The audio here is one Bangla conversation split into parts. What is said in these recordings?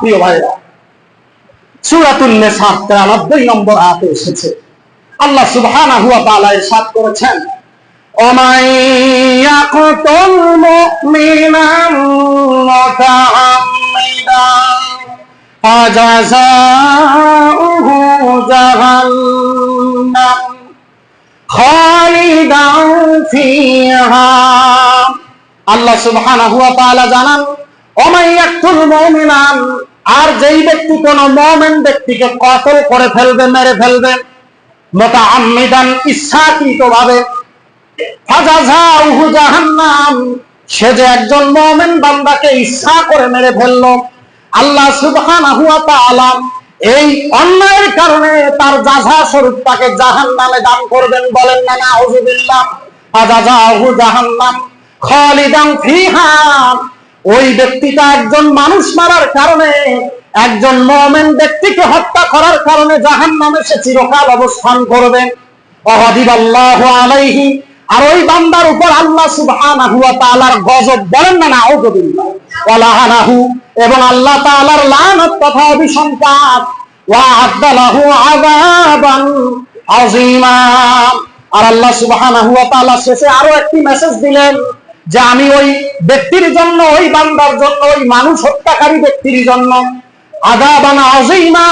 প্রিয় ভাইরা, সূরাতুন নিসার 93 নম্বর আয়াতে এসেছে, আল্লাহ সুবহানাহু ওয়া তাআলা ইরশাদ করেছেন, ওমান ইয়াকতুল মুমিনান মুতাআম্মিদান ফাজাযাউহু জাহান্নাম খালিদান ফিহা। আল্লাহ সুবহানাহু ওয়া তাআলা জানান, ওমান ইয়াকতুল মুমিনান, আর যেই ব্যক্তি কোন মুমিন ব্যক্তিকে কতল করে ফেলবে, মেরে ফেলবে, মুতাআম্মিদান, ইচ্ছাকৃতভাবে, ফাজাযাউহু জাহান্নাম, সে যে একজন মুমিন বান্দাকে ইচ্ছা করে মেরে ফেললো, আল্লাহ সুবহানাহু ওয়া তাআলা এই অন্যায়ের কারণে তার যাজা স্বরূপ তাকে জাহান্নামে দান করবেন। বলেন না নাউযুবিল্লাহ। ফাজাযাউহু জাহান্নাম খালিদান ফিহা, ওই ব্যক্তিটা একজন মানুষ মারার কারণে, একজন মুমিন ব্যক্তিকে হত্যা করার কারণে জাহান্নামে সে চিরকাল অবস্থান করবে। ওয়াদিবাল্লাহু আলাইহি, আর ওই বান্দার উপর আল্লাহ সুবহানাহু ওয়া তাআলার গজব, বলেন না নাউযুবিল্লাহ, ওয়া লাআনাহু, এবং আল্লাহ তাআলার লানত তথা অভিসম্পাত, ওয়া আ'আদ্দালাহু আযাবান আযীমা। আর আল্লাহ সুবহানাহু ওয়া তাআলা শেষে আরো একটি মেসেজ দিলেন যে আমি ওই ব্যক্তির জন্য, ওই বান্দার জন্য, ওই মানুষ হত্যাকারী ব্যক্তির জন্য আযাবান আযীমা,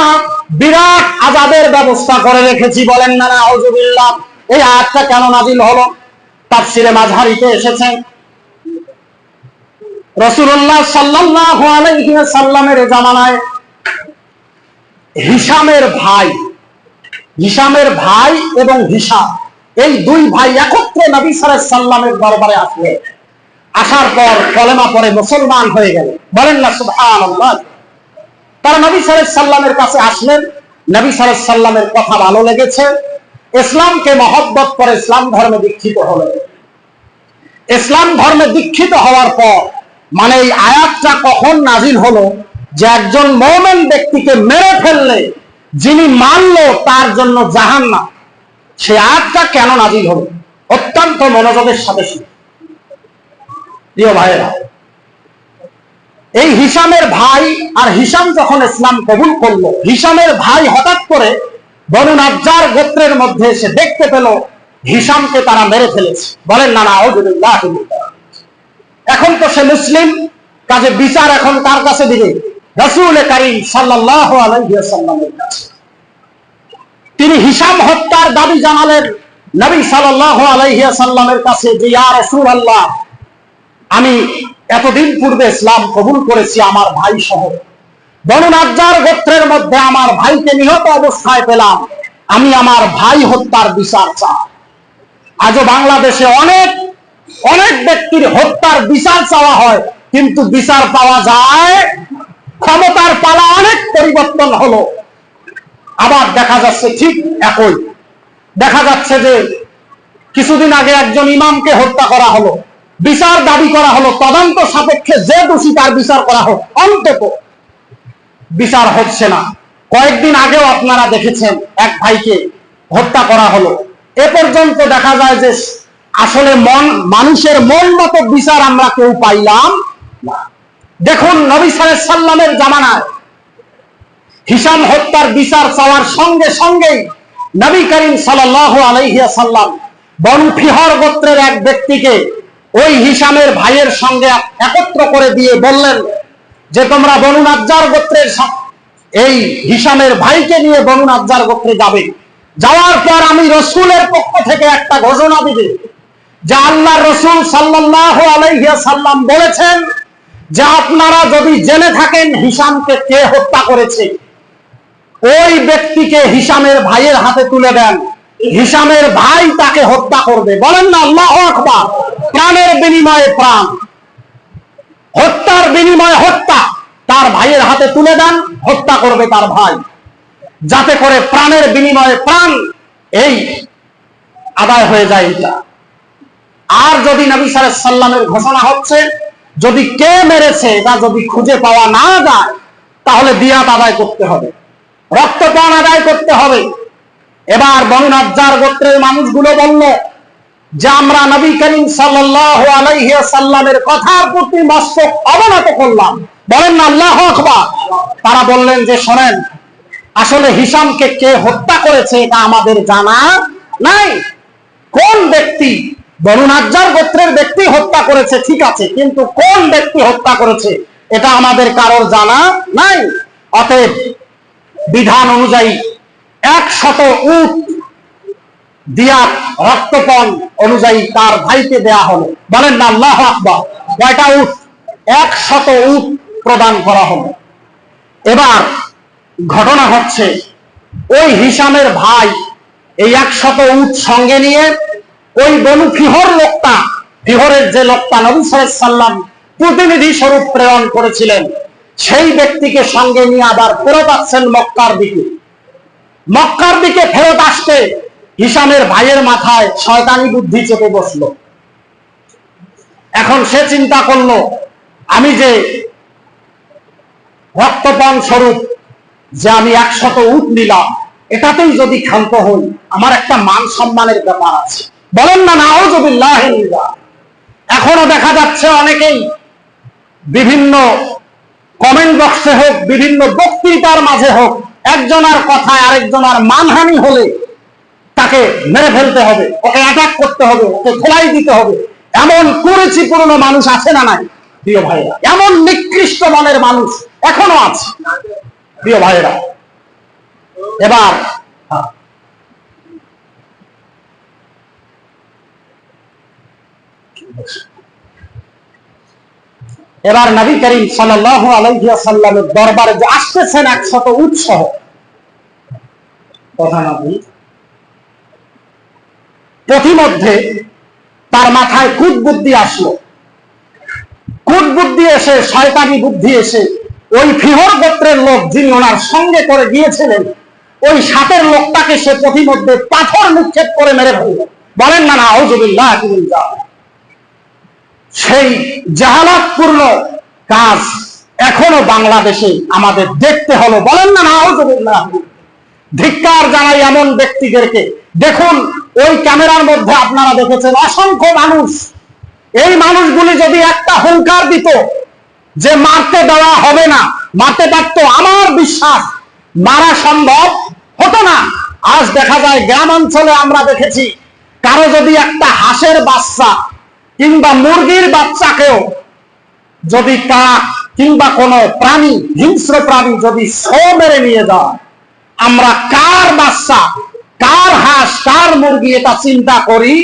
বিরাট আযাবের ব্যবস্থা করে রেখেছি। বলেন না নাউযুবিল্লাহ। এই আয়াতটা কেন নাযিল হলো? তাফসীরে মাযহারিতে এসেছে, রাসূলুল্লাহ সাল্লাল্লাহু আলাইহি ওয়াসাল্লামের জামানায় হিশামের ভাই এবং হিশাম, এই দুই ভাই একত্রে নবী সাল্লাল্লাহু আলাইহি ওয়াসাল্লামের দরবারে আসলেন। আসার পর কলেমা পড়ে মুসলমান হয়ে গেলেন। বলেন না সুবহানাল্লাহ। তারা নবী সাল্লাল্লাহু আলাইহি ওয়াসাল্লামের কাছে আসলেন, নবী সাল্লাল্লাহু আলাইহি ওয়াসাল্লামের কথা ভালো লেগেছে, ইসলামকে মহব্বত করে ইসলাম ধর্মে দীক্ষিত হলেন। ইসলাম ধর্মে দীক্ষিত হওয়ার পর, মানে এই আয়াতটা কখন নাজিল হলো যে একজন মুমিন ব্যক্তিকে মেরে ফেললে যিনি মারলো তার জন্য জাহান্নাম, সেই আয়াতটা কেন নাজিল হলো? অত্যন্ত মনোযোগের সাথে শুনুন প্রিয় ভাইয়েরা। এই হিশামের ভাই, আর হিশাম যখন ইসলাম কবুল করলো, হিশামের ভাই হঠাৎ করে বনু নাজ্জার গোত্রের মধ্যে এসে দেখতে পেল হিশামকে তারা মেরে ফেলেছে। বলেন না নাউযুবিল্লাহ। এখন তো সে মুসলিম, কাজে বিচার এখন কার কাছে দিবে? রাসূল কারীম সাল্লাল্লাহু আলাইহি ওয়াসাল্লামের কাছে। তিনি হিশাম হত্যার দাবি জানালেন নবী সাল্লাল্লাহু আলাইহি ওয়াসাল্লামের কাছে যে ইয়া রাসূলুল্লাহ, আমি এতদিন পূর্বে ইসলাম কবুল করেছি আমার ভাই সহ, বনু নাজ্জার গোত্রের মধ্যে আমার ভাইকে নিহত অবস্থায় পেলাম, আমি আমার ভাই হত্যার বিচার চাই। আজও বাংলাদেশে অনেক ব্যক্তির হত্যার বিচার চাওয়া হয়, কিন্তু বিচার পাওয়া যায়। ক্ষমতার পালা অনেক পরিবর্তন হলো, আবার দেখা যাচ্ছে ঠিক একই। দেখা যাচ্ছে যে কিছুদিন আগে একজন ইমামকে হত্যা করা হলো, বিচার দাবি করা হলো, তদন্ত সাপেক্ষে যে দোষী তার বিচার করা হোক, অন্তত বিচার হচ্ছে না। কয়েকদিন আগেও আপনারা দেখেছেন এক ভাইকে হত্যা করা হলো। এ পর্যন্ত দেখা যায় যে আসলে মানুষের মন মতো বিচার আমরা কেউ পাইলাম না। দেখুন নবী সাল্লাল্লাহু আলাইহি ওয়াসাল্লামের জামানায় হিশাম হত্যার বিচার চাওয়ার সঙ্গে সঙ্গেই নবী করিম সাল্লাল্লাহু আলাইহি ওয়াসাল্লাম বনু ফিহর গোত্রের এক ব্যক্তিকে ওই হিশামের ভাইয়ের সঙ্গে একত্র করে দিয়ে বললেন যে তোমরা বনু নাজ্জার গোত্রের এই হিশামের ভাইকে নিয়ে বনু নাজ্জার গোত্রে যাবে। যাওয়ার পর আমি রাসূলের পক্ষ থেকে একটা ঘোষণা দিবে যে আল্লাহর রাসূল সাল্লাল্লাহু আলাইহি ওয়াসাল্লাম বলেছেন যে আপনারা যদি জেনে থাকেন হিশামকে কে হত্যা করেছে, ওই ব্যক্তিকে হিশামের ভাইয়ের হাতে তুলে দেন, হিশামের ভাই তাকে হত্যা করবে। বলেন না আল্লাহু আকবার। প্রাণের বিনিময়ে প্রাণ, হত্যার বিনিময়ে হত্যা, তার ভাইয়ের হাতে তুলে দেন, হত্যা করবে তার ভাই, যাতে করে প্রাণের বিনিময়ে প্রাণ এই আদায় হয়ে যায় এটা। আর যদি নবী সাল্লাল্লাহু আলাইহি ওয়াসাল্লামের ঘোষণা হচ্ছে যদি কে মেরেছে এটা যদি খুঁজে পাওয়া না যায় তাহলে দিয়াত আদায় করতে হবে, রক্তপান আদায় করতে হবে। এবার বনু নাজ্জার গোত্রের মানুষগুলো বলল যে আমরা নবী করিম সাল্লাল্লাহু আলাইহি ওয়াসাল্লামের কথার প্রতি মস্তক অবনত করলাম, বলেন না আল্লাহু আকবার। তারা বললেন যে শোনেন, আসলে হিশামকে কে হত্যা করেছে এটা আমাদের জানা নাই। কোন ব্যক্তি, বনু নাজ্জার গোত্রের ব্যক্তি হত্যা করেছে ঠিক আছে, কিন্তু কোন ব্যক্তি হত্যা করেছে এটা আমাদের কারোর জানা নাই। অতএব বিধান অনুযায়ী 100 উট দিয়াত রক্তপণ অনুযায়ী তার ভাইকে দেয়া হলো। বলেন না আল্লাহু আকবার। কয়টা উট? 100 উট প্রদান করা হলো। এবার ঘটনা হচ্ছে, ওই হিশামের ভাই এই 100 উট সঙ্গে নিয়ে ওই বনু ফিহর লোকটা, ফিহরের যে লোকটা নবী সাল্লাল্লাহু আলাইহি ওয়াসাল্লাম প্রতিনিধি স্বরূপ প্রেরণ করেছিলেন, সেই ব্যক্তিকে সঙ্গে নিয়ে আবার ফেরত আসছেন মক্কার দিকে। মক্কার দিকে ফেরত আসতে হিশামের ভাইয়ের মাথায় শয়তানি বুদ্ধি চেপে বসলো। এখন সে চিন্তা করলো, আমি যে রক্তপণ স্বরূপ যে আমি 100 উট নিলাম, এটাতেই যদি ক্ষান্ত হই, আমার একটা মান সম্মানের ব্যাপার আছে। বলেন না নাউযুবিল্লাহ। এখনো দেখা যাচ্ছে অনেকেই বিভিন্ন কমেন্ট বক্সে হোক, বিভিন্ন বক্তৃতার মাঝে হোক, একজনের কথায় আরেকজনের মানহানি হলে তাকে মেরে ফেলতে হবে, ওকে অ্যাটাক করতে হবে, ওকে খোলাই দিতে হবে, এমন কুরুচিপূর্ণ মানুষ আছে না নাই প্রিয় ভাইরা? এমন নিকৃষ্ট মনের মানুষ এখনো আছে প্রিয় ভাইরা। এবার নবী করিম সাল্লাল্লাহু আলাইহি ওয়াসাল্লামের দরবারে যে আসতেছেন 100 উট সহ, কথা নবী প্রতিমধ্যে তার মাথায় কুটবুদ্ধি আসলো। কুটবুদ্ধি এসে, শয়তানি বুদ্ধি এসে, ওই ফিহর গোত্রের লোক যিনি ওনার সঙ্গে করে গিয়েছিলেন, ওই সাথের লোকটাকে সে প্রতিমধ্যে পাথর নিক্ষেপ করে মেরে ফেলল। বলেন না নাউযুবিল্লাহ। সেই জাহালাতপূর্ণ কাজ এখনো বাংলাদেশে আমাদের দেখতে হলো। বলেন না নাউযুবিল্লাহ। ধিক্কার জানাই এমন ব্যক্তিদেরকে। দেখুন, ওই ক্যামেরার মধ্যে আপনারা দেখেছেন অসংখ্য মানুষ। এই মানুষগুলি যদি একটা হুঙ্কার দিত যে মারতে দেওয়া হবে না, মারতে পারত, আমার বিশ্বাস মারা সম্ভব হতো না। আজ দেখা যায় গ্রাম অঞ্চলে আমরা দেখেছি, কারো যদি একটা হাঁসের বাচ্চা কিংবা মুরগির বাচ্চাকেও যদি কাক কিংবা কোনো প্রাণী, হিংস্র প্রাণী যদি ছো মেরে নিয়ে যায়, আমরা কার বাচ্চা, কার হাঁস, কার মুরগি এটা চিন্তা করি।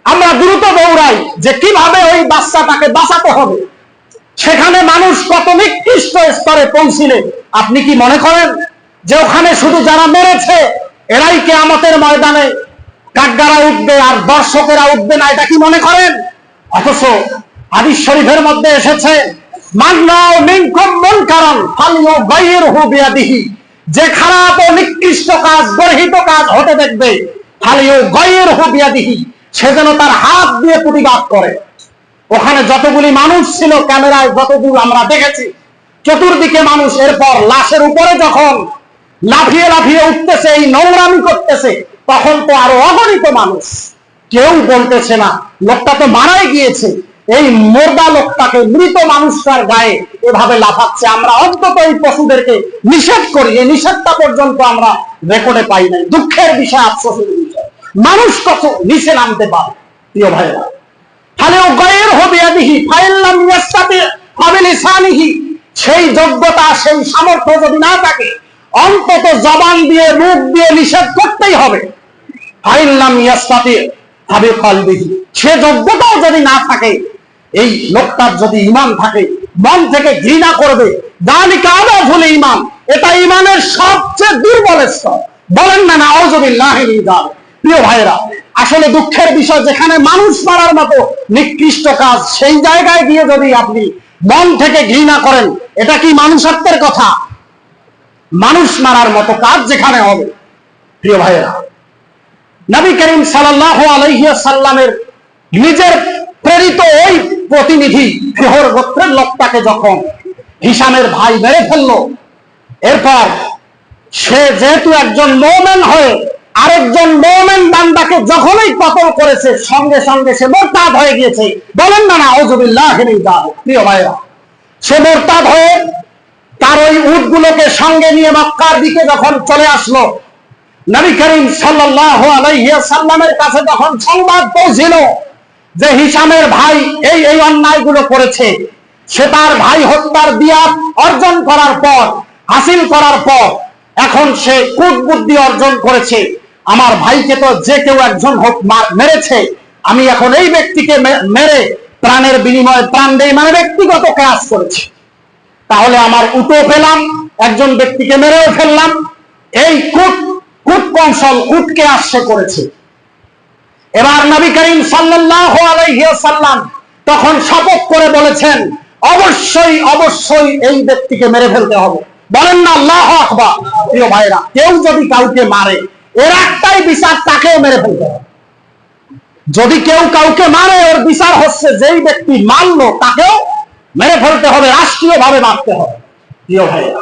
আমরা দ্রুত দৌড়াই যে কিভাবে ওই বাচ্চাটাকে বাঁচাতে হবে। সেখানে মানুষ কত নিকৃষ্ট স্তরে পৌঁছিলে আপনি কি মনে করেন যে ওখানে শুধু যারা মেরেছে এরাই কিয়ামতের ময়দানে কাঠগড়া উঠবে আর দর্শকেরা উঠবে না, এটা কি মনে করেন? অথচ হাদিস শরীফের মধ্যে এসেছে, মান্নাও মিনকুম মুনকারান ফালইউগাইয়িরহু বিয়াদিহি, যে খারাপ ও নিকৃষ্ট কাজ, গর্হিত কাজ হতে দেখবে, ফালইউগাইয়িরহু বিয়াদিহি, সে যেন তার হাত দিয়ে প্রতিবাদ করে। ওখানে যতগুলি মানুষ ছিল, ক্যামেরায় যতদূর আমরা দেখেছি, চতুর্দিকে মানুষ। এরপর লাশের উপরে যখন লাফিয়ে লাফিয়ে উঠতেছে, এই নোংরামি করতেছে, তখন তো আরো অগণিত মানুষ। কেউ বলতেছে না লোকটা তো মারাই গিয়েছে, এই মুর্দা লোকটাকে, মৃত মানুষটার গায়ে এভাবে লাফাচ্ছে। আমরা অন্তত এই পশুদেরকে নিষেধ করি, এই নিষেধটা পর্যন্ত আমরা রেকর্ডে পাই নাই। দুঃখের বিষয়, আফসোসের বিষয়, মানুষ কত নিচে নামতে পারে প্রিয় ভাইরা। সেই যোগ্যতা, সেই সামর্থ্য যদি না থাকে, অন্তত জবান দিয়ে, মুখ দিয়ে নিষেধ করতেই হবে। সে যোগ্যতাও যদি না থাকে, এই লোকটার যদি ঈমান থাকে, মন থেকে ঘৃণা করবে, যালিকা আযাফুল ঈমান, এটা ঈমানের সবচেয়ে দুর্বল স্তর। বলেন না নাউযুবিল্লাহ। প্রিয় ভাইরা, আসলে দুঃখের বিষয়, যেখানে মানুষ মারার মতো নিকৃষ্ট কাজ, সেই জায়গায় গিয়ে যদি আপনি মন থেকে ঘৃণা করেন, এটা কি মানুষত্বের কথা? মানুষ মারার মতো কাজ যেখানে হবে, প্রিয় ভাইরা, নবী করিম সাল্লাল্লাহু আলাইহি ওয়াসাল্লামের নিজের প্রেরিত ওই প্রতিনিধি ফিহর গোত্রের লোকটাকে যখন হিশামের ভাই মেরে ফেললো, এরপর সে যেহেতু একজন মুমিন হয়ে আরেকজন মুমিন বান্দাকে যখনই কতল করেছে, সঙ্গে সঙ্গে সে মুরতাদ হয়ে গিয়েছে। বলেন না নাউযুবিল্লাহ। প্রিয় ভাইরা, সে মোরতাদ হয়ে তার ওই উটগুলোকে সঙ্গে নিয়ে মক্কার দিকে যখন চলে আসলো, নবী করিম সাল্লাল্লাহু আলাইহি ওয়াসাল্লামের কাছে যখন সংবাদ পৌঁছিল যে হিশামের ভাই এই এই অন্যায়গুলো করেছে, সে তার ভাই হত্যার দিয়াত অর্জন করার পর, হাসিল করার পর এখন সে কূটবুদ্ধি অর্জন করেছে, আমার ভাইকে তো যে কেউ একজন হোক মেরেছে, আমি এখন এই ব্যক্তিকে মেরে প্রাণের বিনিময়ে প্রাণ দেই, মানে ব্যক্তিগত কাজ করেছে। তাহলে আমার উটও পেলাম, একজন ব্যক্তিকে মেরেও ফেললাম। এই কূট কৌশল, কূটকে আশ্রয় করেছে। এবার নবী করিম সাল্লাল্লাহু আলাইহি ওয়াসাল্লাম তখন শপথ করে বলেছেন, অবশ্যই অবশ্যই এই ব্যক্তিকে মেরে ফেলতে হবে। বলেন না আল্লাহু আকবার। প্রিয় ভাইরা, কেউ যদি কাউকে মারে, এর একটাই বিচার, তাকেও মেরে ফেলতে হবে। যদি কেউ কাউকে মারে, ওর বিচার হচ্ছে যেই ব্যক্তি মারলো তাকেও মেরে ফেলতে হবে, রাষ্ট্রীয়ভাবে মারতে হবে। প্রিয় ভাইরা,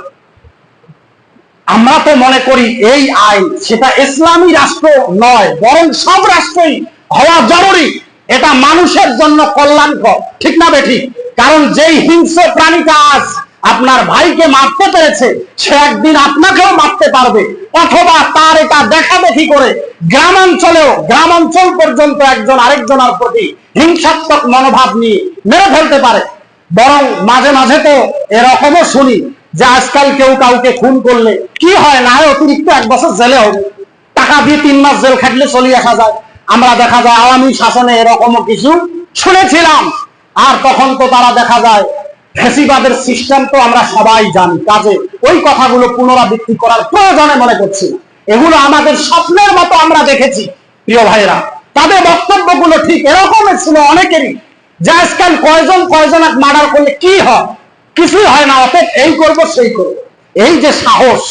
আমরা তো মনে করি এই আইন সেটা ইসলামী রাষ্ট্র নয়, বরং সব রাষ্ট্রই হওয়া জরুরি। এটা মানুষের জন্য কল্যাণকর, ঠিক না বেঠিক? কারণ যেই হিংস্র প্রাণীটা আজ আপনার ভাইকে মারতে পেরেছে, সে একদিন আপনাকেও মারতে পারবে, অথবা তার এটা দেখা দেখি করে গ্রামাঞ্চল পর্যন্ত একজন আরেকজনের প্রতি হিংসাত্মক মনোভাব নিয়ে মেরে ফেলতে পারে। বরং মাঝে মাঝে তো এরকমও শুনি যে আজকাল কেউ কাউকে খুন করলে কি হয় না, অতিরিক্ত 1 বছর জেলে হবে, টাকা দিয়ে 3 মাস জেল খাটলে চলে আসা যায়। আমরা দেখা যায় আওয়ামী শাসনে এরকমও কিছু শুনেছিলাম। আর তখন তো তারা দেখা যায় ফ্যাসিবাদের সিস্টেম তো আমরা সবাই জানি, কাজে ওই কথাগুলো পুনরাবৃত্তি করার প্রয়োজনে মনে করছি না। এগুলো আমাদের স্বপ্নের মতো আমরা দেখেছি। প্রিয় ভাইরা, তাদের বক্তব্যগুলো ঠিক এরকমই ছিল অনেকেরই, যে আজকাল কয়জন মার্ডার করলে কি হয়, কিছুই হয় না, অতএব এই করব সেই করব। এই যে সাহস,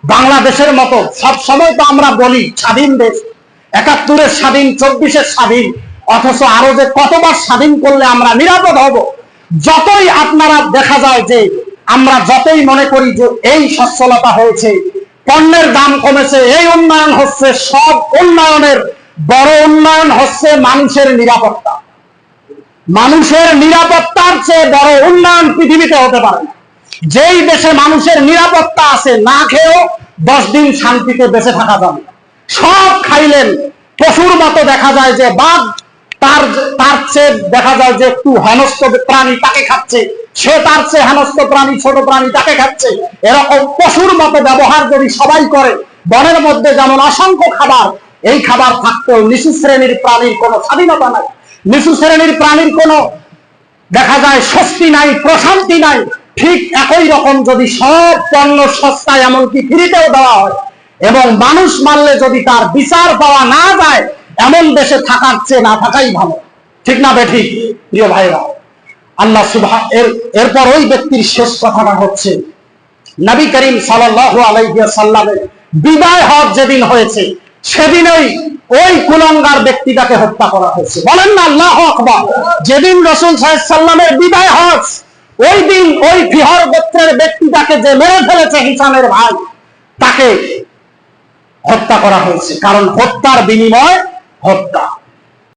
বাংলাদেশের মতো সব সময় তো আমরা বলি স্বাধীন দেশ, 71-এর স্বাধীন, 24-এর স্বাধীন, অথচ আরো যে কতবার স্বাধীন করলে আমরা নিরাপদ হব। যতই আপনারা দেখা যায় যে আমরা যতই মনে করি যে এই সচ্ছলতা হয়েছে, পণ্যের দাম কমেছে, এই উন্নয়ন হচ্ছে, সব উন্নয়নের বড় উন্নয়ন হচ্ছে মানুষের নিরাপত্তা। মানুষের নিরাপত্তার চেয়ে বড় উন্নয়ন পৃথিবীতে হতে পারে না। যেই দেশে মানুষের নিরাপত্তা আছে, না খেয়েও 10 দিন শান্তিতে বেঁচে থাকা যাবে। সব খাইলেন, পশুর মতো দেখা যায় যে বাঘ তার চেয়ে দেখা যায় যে একটু হেনস্থ প্রাণী তাকে খাচ্ছে, সে তার চেয়ে হেনস্থ প্রাণী, ছোট প্রাণী তাকে খাচ্ছে। এরকম পশুর মতো ব্যবহার যদি সবাই করে, বনের মধ্যে যেমন অসংখ্য খাবার, এই খাবার থাকতেও নিচু শ্রেণীর প্রাণীর কোনো স্বাধীনতা নাই, নিচু শ্রেণীর প্রাণীর কোনো দেখা যায় স্বস্তি নাই, প্রশান্তি নাই। ঠিক একই রকম যদি সব পণ্য সস্তায়, এমনকি ফ্রিতেও দেওয়া হয়, এবং মানুষ মারলে যদি তার বিচার পাওয়া না যায়, এমন দেশে থাকার চেয়ে না থাকাই ভালো, ঠিক না বেঠিক? প্রিয় ভাইরা, আল্লাহ এরপর ওই ব্যক্তির শেষ কথাটা হচ্ছে, নবী করিম সাল্লাল্লাহু আলাইহি ওয়াসাল্লামের বিদায় হজ যেদিন হয়েছে, সেদিনই ওই কুলঙ্গার ব্যক্তিটাকে হত্যা করা হয়েছে। বলেন না আল্লাহু আকবার। যেদিন রাসূল সাল্লাল্লাহু আলাইহি ওয়াসাল্লামের বিদায় হজ, ওই দিন ওই ফিহর গোত্রের ব্যক্তিটাকে যে মেরে ফেলেছে হিশামের ভাই, তাকে হত্যা করা হয়েছে। কারণ হত্যার বিনিময় হত্যা।